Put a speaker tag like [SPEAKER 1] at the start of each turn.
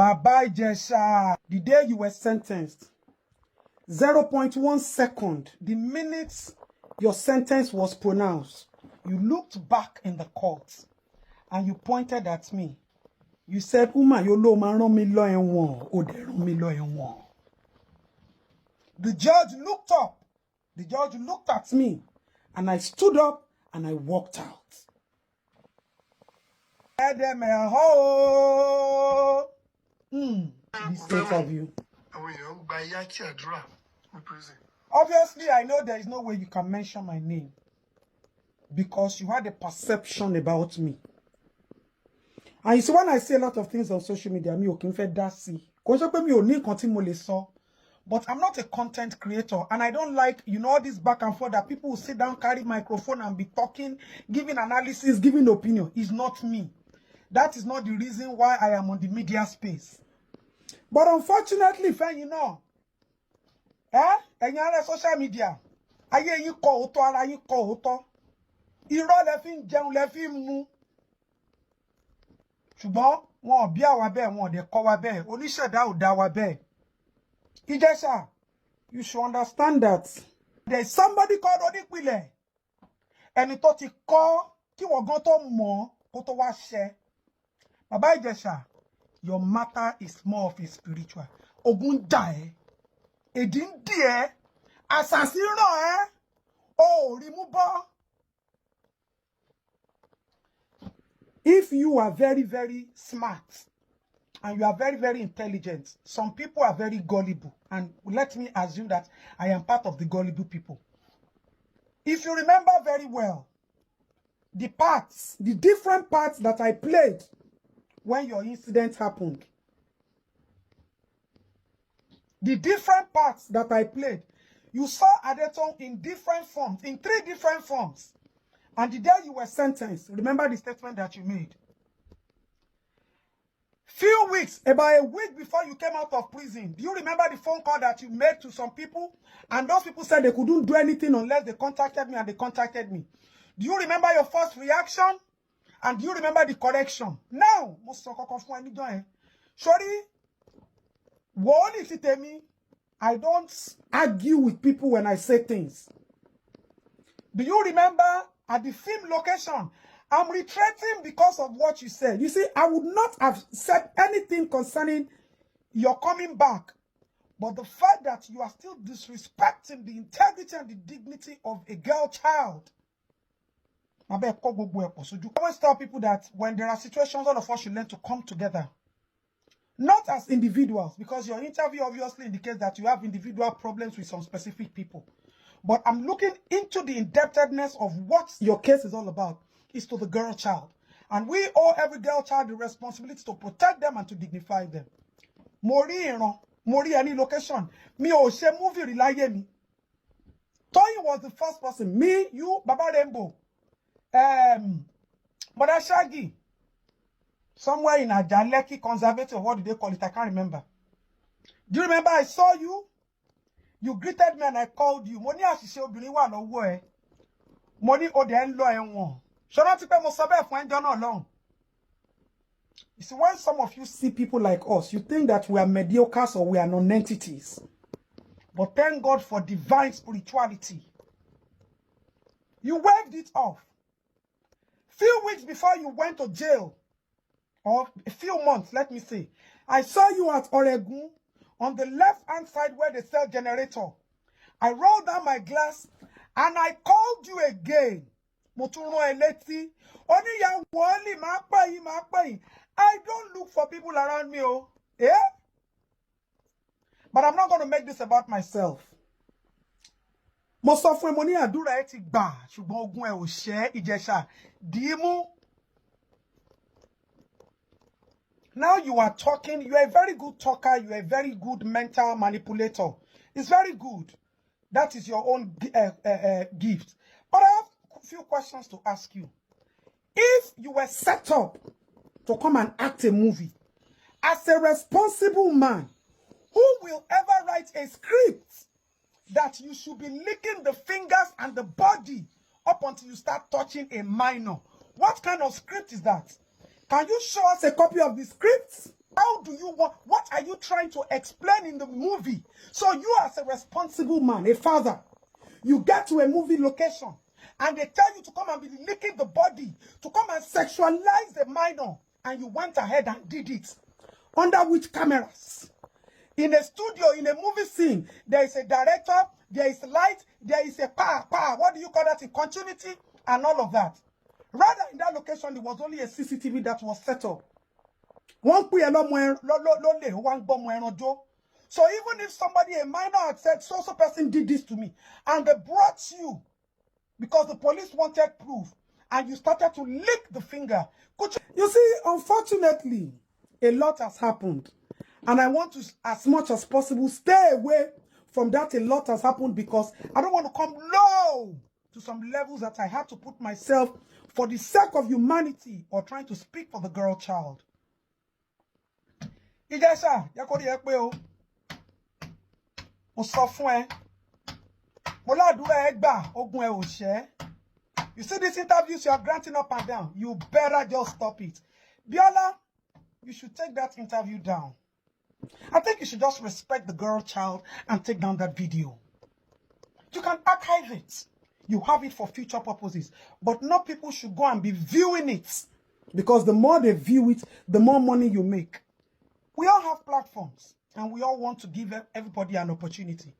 [SPEAKER 1] Baba Ijesa, the day you were sentenced, 0.1 second, the minute your sentence was pronounced, you looked back in the court and you pointed at me. You said, Uma, you lo ma ran mi lo enwon, o de ran mi lo enwon. The judge looked up. The judge looked at me and I stood up and I walked out. This interview. Obviously, I know there is no way you can mention my name because you had a perception about me. And you see, when I say a lot of things on social media, me okay, but I'm not a content creator, and I don't like, all this back and forth that people will sit down, carry microphone and be talking, giving analysis, giving opinion. It's not me. That is not the reason why I am on the media space. But unfortunately, social media, ayé yín kọ òótọ́, ara yín kọ òótọ́. Irọ́ lẹ fi ń jẹun, lẹ fi ń mu. Ṣùgbọ́n wọn ò bí àwa bẹ́ẹ̀, wọn ò dẹ̀ kọ́ wa bẹ́ẹ̀. Oníṣẹ̀dá ò dá wa bẹ́ẹ̀. Ijesa, you should understand that there is somebody called Odipile. Ẹni tó ti kọ́ kí wọ́n gan tó mọ̀ kó tó wá ṣẹ. Baba Ijesa, your matter is more of a spiritual. Ogun jà ẹ́, èdí ń dì ẹ́, àṣàsí ràn ẹ́, o ò rí mú bọ́. If you are very, very smart and you are very, very intelligent, some people are very gullible. And let me assume that I am part of the gullible people. If you remember very well, the different parts that I played when your incident happened, the different parts that I played, you saw Adetoun in different forms, in 3 different forms. And the day you were sentenced, remember the statement that you made. Few weeks, about a week before you came out of prison, do you remember the phone call that you made to some people? And those people said they couldn't do anything unless they contacted me, and they contacted me. Do you remember your first reaction? And do you remember the correction? Now, sorry, I don't argue with people when I say things. Do you remember at the film location, I'm retreating because of what you said. You see, I would not have said anything concerning your coming back. But the fact that you are still disrespecting the integrity and the dignity of a girl child. I always tell people that when there are situations, all of us should learn to come together. Not as individuals, because your interview obviously indicates that you have individual problems with some specific people. But I'm looking into the indebtedness of what your case is all about. Is to the girl child. And we owe every girl child the responsibility to protect them and to dignify them. Mori any location. Me o she movie rely me. Toyin was the first person. Me, you, Baba Rainbow. But Shaggy. Somewhere in a Jaleki conservative, what do they call it? I can't remember. Do you remember I saw you? You greeted me and I called you. Money asise obìnrin wà lọ́wọ́ ẹ. Money o de ń lọ ẹ̀wọ̀n. You see, when some of you see people like us, you think that we are mediocres or we are non-entities. But thank God for divine spirituality. You waved it off. Few weeks before you went to jail, or a few months, let me say, I saw you at Oregon on the left-hand side where they sell generator. I rolled down my glass and I called you again. I don't look for people around me, oh. Yeah? But I'm not going to make this about myself. Most of my money adura eti gba, ṣùgbọ́n ogun ẹ ò ṣẹ́ Ijesa. Dimu. Now you are talking, you are a very good talker, you are a very good mental manipulator. It's very good. That is your own gift. But I have a few questions to ask you. If you were set up to come and act a movie, as a responsible man, who will ever write a script that you should be licking the fingers and the body up until you start touching a minor? What kind of script is that? Can you show us a copy of the script? How do you want, what are you trying to explain in the movie? So you as a responsible man, a father, you get to a movie location and they tell you to come and be licking the body, to come and sexualize the minor, and you went ahead and did it. Under which cameras? In a studio, in a movie scene, there is a director, there is light, there is a power, what do you call that? In continuity and all of that. Rather, in that location, there was only a CCTV that was set up. So even if somebody, a minor, had said, so person did this to me, and they brought you because the police wanted proof, and you started to lick the finger. You see, unfortunately, a lot has happened. And I want to, as much as possible, stay away from that a lot has happened, because I don't want to come low to some levels that I have to put myself for the sake of humanity or trying to speak for the girl child. Ijesa, yakori ekpe o. Mo sọ fún ẹ. Mo ládùúrà ẹ gbà, ogun ẹ ò ṣẹ́. You see these interviews you are granting up and down. You better just stop it. Biola, you should take that interview down. I think you should just respect the girl child and take down that video. You can archive it. You have it for future purposes. But not people should go and be viewing it. Because the more they view it, the more money you make. We all have platforms. And we all want to give everybody an opportunity.